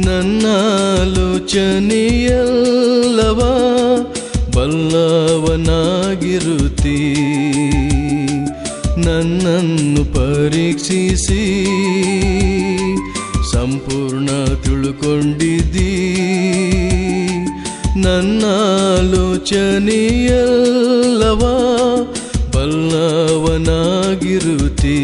ನನ್ನಾಲೋಚನೆಯಲ್ಲವ ಬಲ್ಲವನಾಗಿರುತ್ತೀ. ನನ್ನನ್ನು ಪರೀಕ್ಷಿಸಿ ಸಂಪೂರ್ಣ ತಿಳ್ಕೊಂಡಿದ್ದೀ. ನನ್ನಾಲೋಚನೆಯಲ್ಲವ ಬಲ್ಲವನಾಗಿರುತ್ತೀ.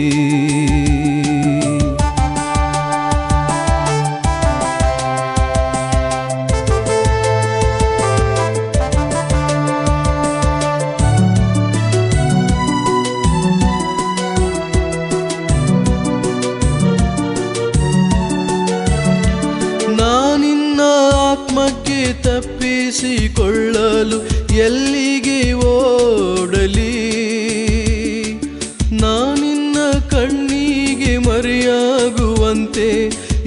ಆತ್ಮಕ್ಕೆ ತಪ್ಪಿಸಿಕೊಳ್ಳಲು ಎಲ್ಲಿಗೆ ಓಡಲಿ? ನಾನಿನ್ನ ಕಣ್ಣಿಗೆ ಮರೆಯಾಗುವಂತೆ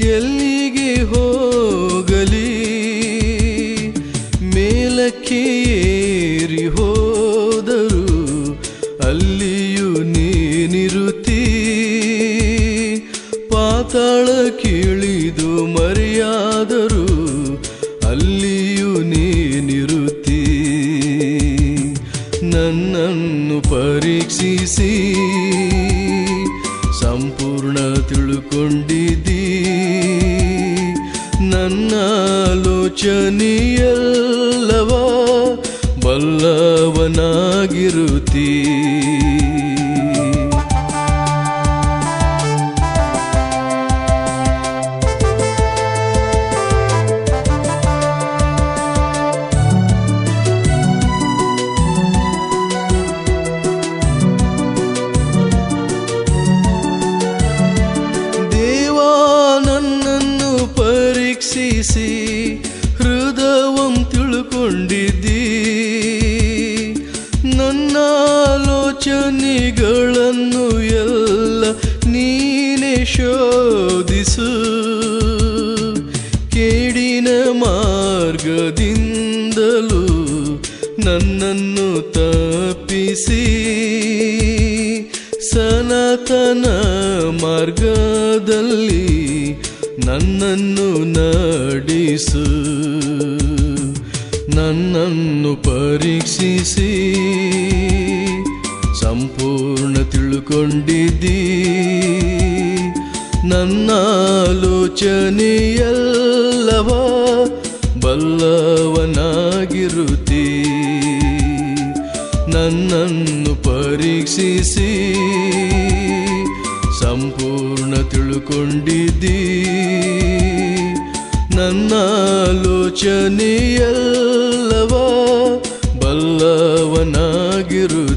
ಎಲ್ಲಿಗೆ ಹೋಗಲಿ? ಮೇಲಕ್ಕೆ ಏರಿ ಹೋದರು ಅಲ್ಲಿಯೂ ನೀನಿರುತ್ತೀ. ಪಾತಾಳ ಕೀಳಿದು ಮರೆಯಾದರು ಅಲ್ಲಿಯೂ ನೀನಿರುತ್ತೀ. ನನ್ನನ್ನು ಪರೀಕ್ಷಿಸಿ ಸಂಪೂರ್ಣ ತಿಳ್ಕೊಂಡಿದ್ದೀ. ನನ್ನಾಲೋಚನೆಯಲ್ಲವ ಬಲ್ಲವನಾಗಿರುತ್ತೀ. ಪರೀಕ್ಷಿಸಿ ಹೃದಯಂ ತಿಳ್ಕೊಂಡಿದ್ದೀ. ನನ್ನಾಲೋಚನೆಗಳನ್ನು ಎಲ್ಲ ನೀನೇ ಶೋಧಿಸು. ಕೇಡಿನ ಮಾರ್ಗದಿಂದಲೂ ನನ್ನನ್ನು ತಪ್ಪಿಸಿ ಸನಾತನ ಮಾರ್ಗದಲ್ಲಿ ನನ್ನನ್ನು ನಡೆಸು. ನನ್ನನ್ನು ಪರೀಕ್ಷಿಸಿ ಸಂಪೂರ್ಣ ತಿಳ್ಕೊಂಡಿದ್ದೀ. ನನ್ನಾಲೋಚನೆಯಲ್ಲವ ಬಲ್ಲವನಾಗಿರುತ್ತೀ. ನನ್ನನ್ನು ಪರೀಕ್ಷಿಸಿ ಸಂಪೂರ್ಣ ತಿಳ್ಕೊಂಡಿದ್ದೀ. ನನ್ನಾಲೋಚನೆಯಲ್ಲವ ಬಲ್ಲವನಾಗಿರು